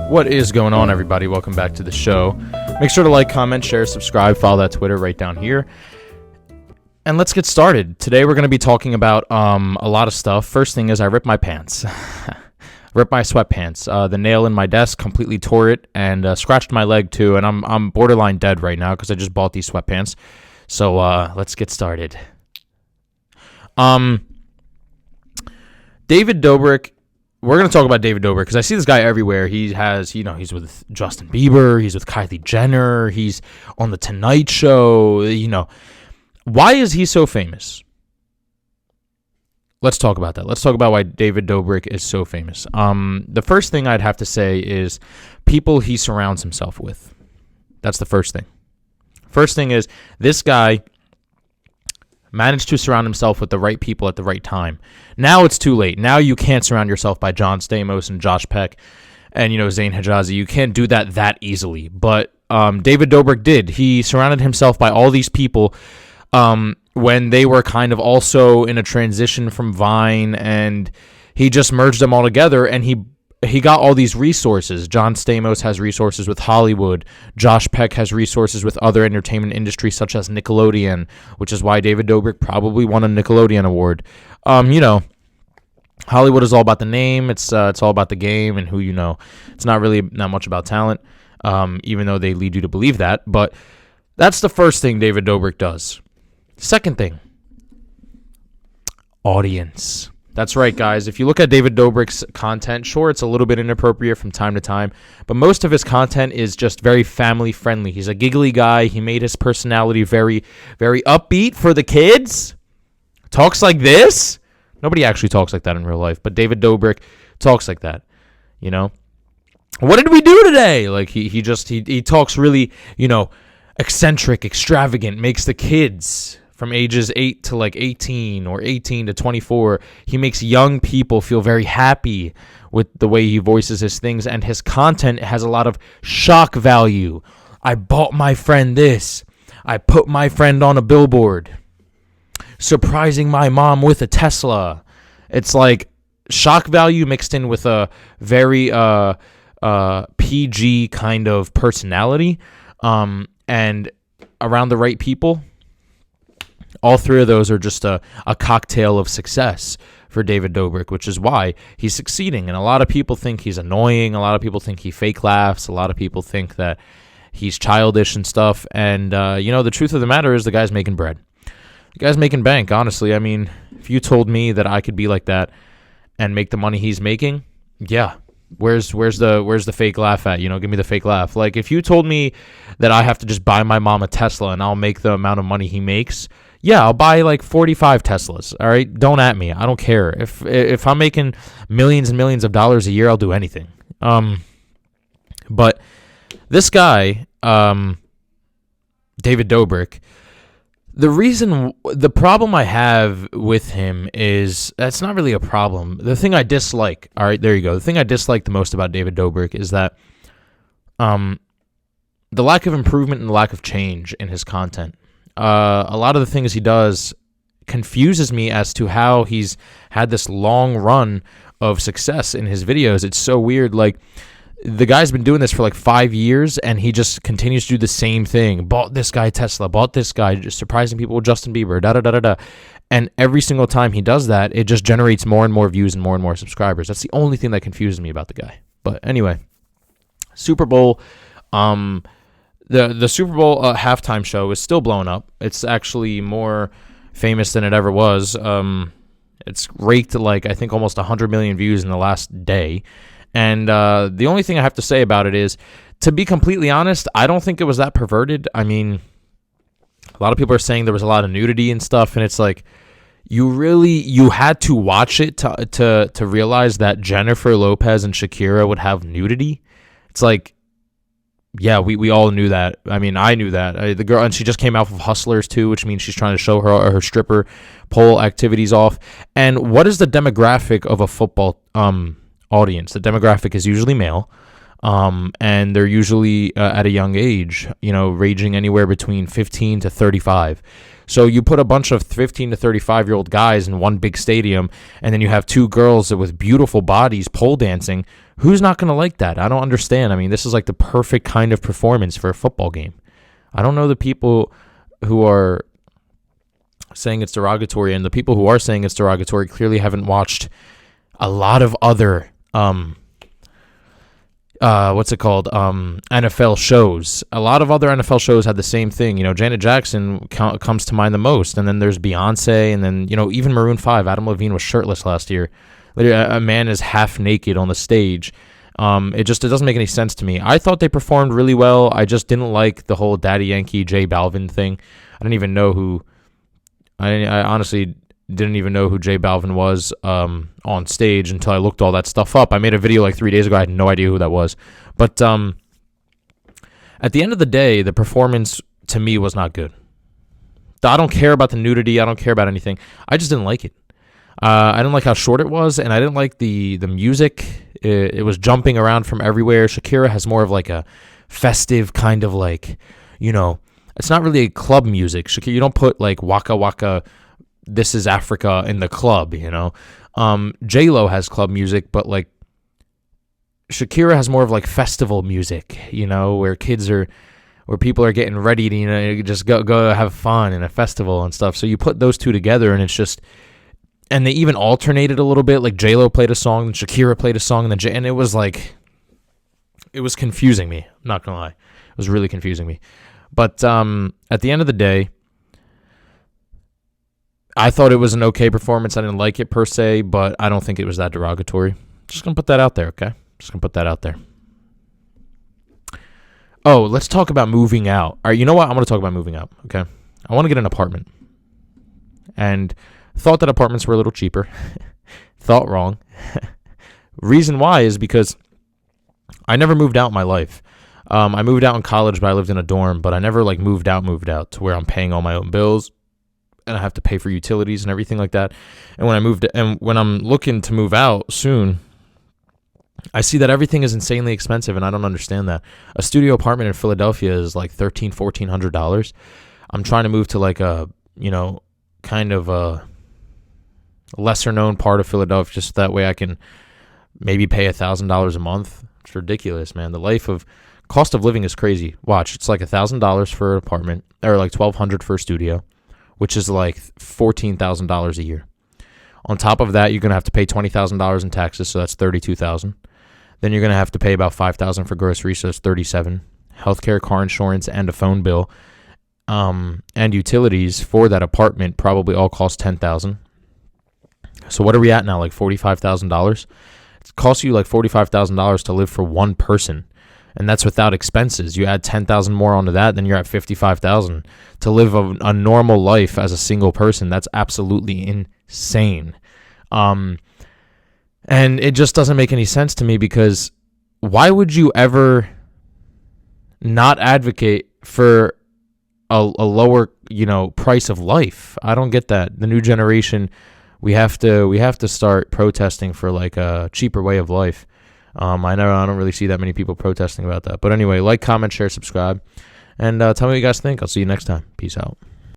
What is going on, everybody? Welcome back to the show. Make sure to like, comment, share, subscribe, follow that Twitter right down here. And let's get started. Today we're going to be talking about a lot of stuff. First thing is I ripped my pants. Ripped my sweatpants. The nail in my desk completely tore it and scratched my leg too. And I'm borderline dead right now because I just bought these sweatpants. So let's get started. David Dobrik. We're going to talk about David Dobrik because I see this guy everywhere. He has, he's with Justin Bieber. He's with Kylie Jenner. He's on The Tonight Show. Why is he so famous? Let's talk about that. Let's talk about why David Dobrik is so famous. The first thing I'd have to say is people he surrounds himself with. That's the first thing. First thing is this guy managed to surround himself with the right people at the right time. Now it's too late. Now you can't surround yourself by John Stamos and Josh Peck and, Zayn Hijazi. You can't do that easily. But David Dobrik did. He surrounded himself by all these people when they were kind of also in a transition from Vine, and he just merged them all together, and he got all these resources. John Stamos has resources with Hollywood. Josh Peck has resources with other entertainment industries such as Nickelodeon, which is why David Dobrik probably won a Nickelodeon award. Hollywood is all about the name. It's all about the game and who you know. It's not really that much about talent, even though they lead you to believe that. But that's the first thing David Dobrik does. Second thing, audience. That's right, guys. If you look at David Dobrik's content, sure, it's a little bit inappropriate from time to time, but most of his content is just very family-friendly. He's a giggly guy. He made his personality very, very upbeat for the kids. Talks like this. Nobody actually talks like that in real life, but David Dobrik talks like that, What did we do today? Like, he talks really, eccentric, extravagant, makes the kids from ages 8 to like 18 or 18 to 24. He makes young people feel very happy with the way he voices his things, and his content has a lot of shock value. I bought my friend this. I put my friend on a billboard. Surprising my mom with a Tesla. It's like shock value mixed in with a very PG kind of personality, and around the right people. All three of those are just a cocktail of success for David Dobrik, which is why he's succeeding. And a lot of people think he's annoying. A lot of people think he fake laughs. A lot of people think that he's childish and stuff. And, the truth of the matter is the guy's making bread. The guy's making bank, honestly. I mean, if you told me that I could be like that and make the money he's making, yeah. Where's the fake laugh at? Give me the fake laugh. Like, if you told me that I have to just buy my mom a Tesla and I'll make the amount of money he makes, yeah, I'll buy like 45 Teslas. All right, don't at me. I don't care. If I'm making millions and millions of dollars a year, I'll do anything. But this guy, David Dobrik, the problem I have with him is that's not really a problem. The thing I dislike, all right, there you go. The thing I dislike the most about David Dobrik is that the lack of improvement and the lack of change in his content. A lot of the things he does confuses me as to how he's had this long run of success in his videos. It's so weird. Like, the guy's been doing this for like 5 years, and he just continues to do the same thing. Bought this guy Tesla, bought this guy, just surprising people with Justin Bieber, da-da-da-da-da. And every single time he does that, it just generates more and more views and more subscribers. That's the only thing that confuses me about the guy. But anyway, Super Bowl, the Super Bowl halftime show is still blowing up. It's actually more famous than it ever was. It's raked like, I think, almost 100 million views in the last day. And the only thing I have to say about it is, to be completely honest, I don't think it was that perverted. I mean, a lot of people are saying there was a lot of nudity and stuff, and it's like, you had to watch it to realize that Jennifer Lopez and Shakira would have nudity. It's like, yeah, we all knew that. I mean, I knew that. The girl, and she just came out of Hustlers too, which means she's trying to show her stripper pole activities off. And what is the demographic of a football audience? The demographic is usually male, and they're usually at a young age, ranging anywhere between 15 to 35. So you put a bunch of 15 to 35-year-old guys in one big stadium, and then you have two girls with beautiful bodies pole dancing. Who's not going to like that? I don't understand. I mean, this is like the perfect kind of performance for a football game. I don't know the people who are saying it's derogatory, and the people who are saying it's derogatory clearly haven't watched a lot of other NFL shows. A lot of other NFL shows had the same thing. Janet Jackson comes to mind the most, and then there's Beyonce, and then even Maroon 5. Adam Levine was shirtless last year. A man is half naked on the stage. It doesn't make any sense to me. I thought they performed really well. I just didn't like the whole Daddy Yankee J Balvin thing. I honestly didn't even know who J Balvin was on stage until I looked all that stuff up. I made a video like 3 days ago. I had no idea who that was. But at the end of the day, the performance to me was not good. I don't care about the nudity. I don't care about anything. I just didn't like it. I didn't like how short it was, and I didn't like the music. It was jumping around from everywhere. Shakira has more of like a festive kind of like, it's not really a club music. Shakira, you don't put like Waka Waka, This Is Africa in the club, J-Lo has club music, but like Shakira has more of like festival music, where people are getting ready to, just go have fun in a festival and stuff. So you put those two together, and it's just. And they even alternated a little bit. Like J-Lo played a song, and Shakira played a song, and it was like, it was confusing me. I'm not gonna lie, it was really confusing me. But at the end of the day, I thought it was an okay performance. I didn't like it per se, but I don't think it was that derogatory. Just gonna put that out there, okay? Just gonna put that out there. Oh, let's talk about moving out. All right, you know what? I'm gonna talk about moving out. Okay, I want to get an apartment, and thought that apartments were a little cheaper. Thought wrong. Reason why is because I never moved out in my life. I moved out in college, but I lived in a dorm. But I never like moved out to where I'm paying all my own bills, and I have to pay for utilities and everything like that. And when I'm looking to move out soon, I see that everything is insanely expensive, and I don't understand that. A studio apartment in Philadelphia is like $1,400. I'm trying to move to like a kind of a lesser known part of Philadelphia, just that way I can maybe pay $1,000 a month. It's ridiculous, man. Cost of living is crazy. Watch, it's like $1,000 for an apartment, or like $1,200 for a studio, which is like $14,000 a year. On top of that, you're gonna have to pay $20,000 in taxes, so that's $32,000. Then you're gonna have to pay about $5,000 for groceries, so that's $37,000. Healthcare, car insurance, and a phone bill, and utilities for that apartment probably all cost $10,000. So what are we at now? Like $45,000. It costs you like $45,000 to live for one person, and that's without expenses. You add $10,000 more onto that, then you're at $55,000 to live a normal life as a single person. That's absolutely insane. And it just doesn't make any sense to me, because why would you ever not advocate for a lower price of life? I don't get that. The new generation, we have to start protesting for like a cheaper way of life. I don't really see that many people protesting about that. But anyway, like, comment, share, subscribe, and tell me what you guys think. I'll see you next time. Peace out.